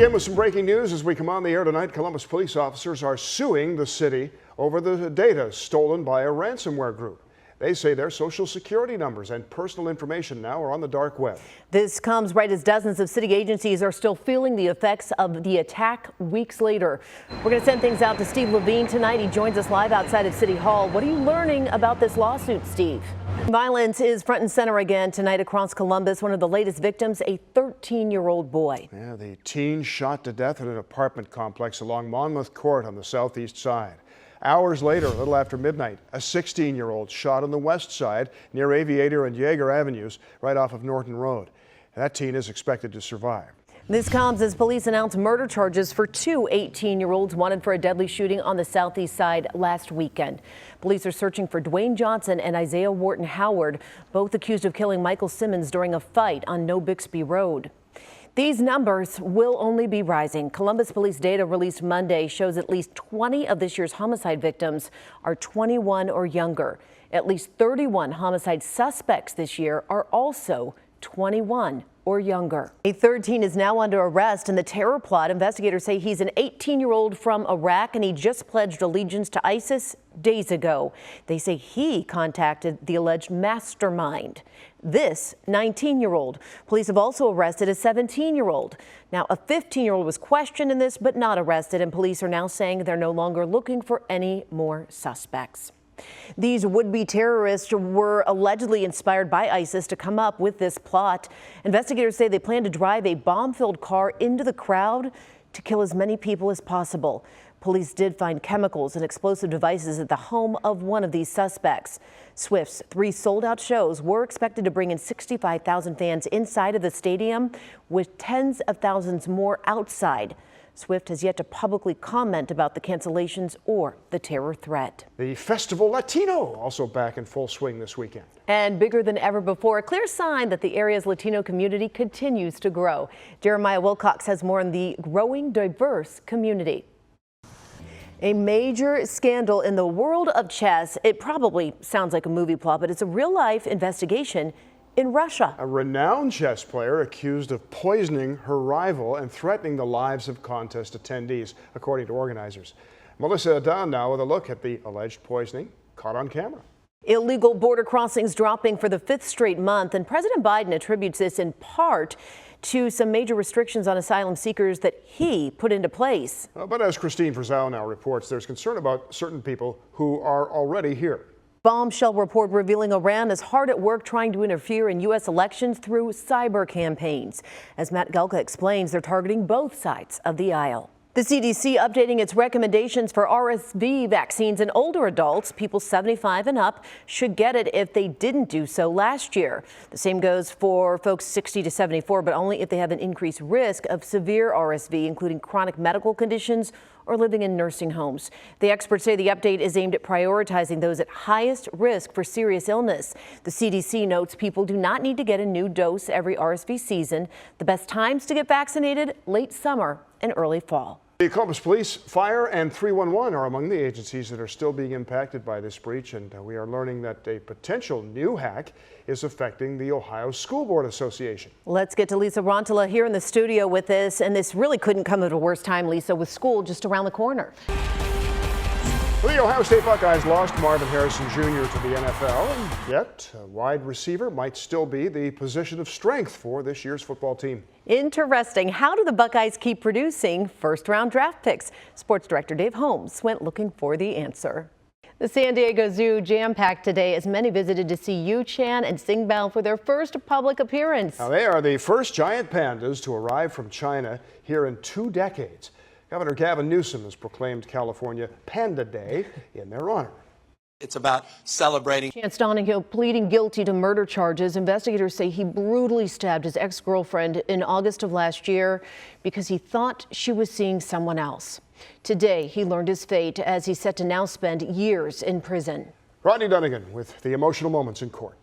Again, with some breaking news as we come on the air tonight, Columbus police officers are suing the city over the data stolen by a ransomware group. They say their social security numbers and personal information now are on the dark web. This comes right as dozens of city agencies are still feeling the effects of the attack weeks later. We're going to send things out to Steve Levine tonight. He joins us live outside of City Hall. What are you learning about this lawsuit, Steve? Violence is front and center again tonight across Columbus. One of the latest victims, a 13-year-old boy. Yeah, the teen shot to death at an apartment complex along Monmouth Court on the southeast side. Hours later, a little after midnight, a 16-year-old shot on the west side near Aviator and Yeager Avenues, right off of Norton Road. That teen is expected to survive. This comes as police announce murder charges for two 18-year-olds wanted for a deadly shooting on the southeast side last weekend. Police are searching for Dwayne Johnson and Isaiah Wharton Howard, both accused of killing Michael Simmons during a fight on No Bixby Road. These numbers will only be rising. Columbus police data released Monday shows at least 20 of this year's homicide victims are 21 or younger. At least 31 homicide suspects this year are also 21 or younger. A third teen is now under arrest in the terror plot. Investigators say he's an 18-year-old from Iraq and he just pledged allegiance to ISIS days ago. They say he contacted the alleged mastermind. This 19-year-old. Police have also arrested a 17-year-old. Now, a 15-year-old was questioned in this but not arrested, and police are now saying they're no longer looking for any more suspects. These would-be terrorists were allegedly inspired by ISIS to come up with this plot. Investigators say they plan to drive a bomb-filled car into the crowd to kill as many people as possible. Police did find chemicals and explosive devices at the home of one of these suspects. Swift's 3 sold-out shows were expected to bring in 65,000 fans inside of the stadium, with tens of thousands more outside. Swift has yet to publicly comment about the cancellations or the terror threat. The Festival Latino also back in full swing this weekend. And bigger than ever before, a clear sign that the area's Latino community continues to grow. Jeremiah Wilcox has more on the growing diverse community. A major scandal in the world of chess. It probably sounds like a movie plot, but it's a real-life investigation in Russia. A renowned chess player accused of poisoning her rival and threatening the lives of contest attendees, according to organizers. Melissa Adan now with a look at the alleged poisoning caught on camera. Illegal border crossings dropping for the 5th straight month, and President Biden attributes this in part to some major restrictions on asylum seekers that he put into place. But as Christine Frizzell now reports, there's concern about certain people who are already here. Bombshell report revealing Iran is hard at work trying to interfere in U.S. elections through cyber campaigns. As Matt Gelka explains, they're targeting both sides of the aisle. The CDC updating its recommendations for RSV vaccines in older adults. People 75 and up should get it if they didn't do so last year. The same goes for folks 60 to 74, but only if they have an increased risk of severe RSV, including chronic medical conditions or living in nursing homes. The experts say the update is aimed at prioritizing those at highest risk for serious illness. The CDC notes people do not need to get a new dose every RSV season. The best times to get vaccinated: late summer and early fall. The Columbus Police, Fire, and 311 are among the agencies that are still being impacted by this breach, and we are learning that a potential new hack is affecting the Ohio School Board Association. Let's get to Lisa Rontola here in the studio with this, and this really couldn't come at a worse time, Lisa, with school just around the corner. Well, the Ohio State Buckeyes lost Marvin Harrison Jr. to the NFL, and yet a wide receiver might still be the position of strength for this year's football team. Interesting. How do the Buckeyes keep producing first-round draft picks? Sports director Dave Holmes went looking for the answer. The San Diego Zoo jam-packed today as many visited to see Yu Chan and Sing Bao for their first public appearance. Now, they are the first giant pandas to arrive from China here in 2 decades. Governor Gavin Newsom has proclaimed California Panda Day in their honor. It's about celebrating. Chance Donahue pleading guilty to murder charges. Investigators say he brutally stabbed his ex-girlfriend in August of last year because he thought she was seeing someone else. Today, he learned his fate as he's set to now spend years in prison. Rodney Dunnigan with the emotional moments in court.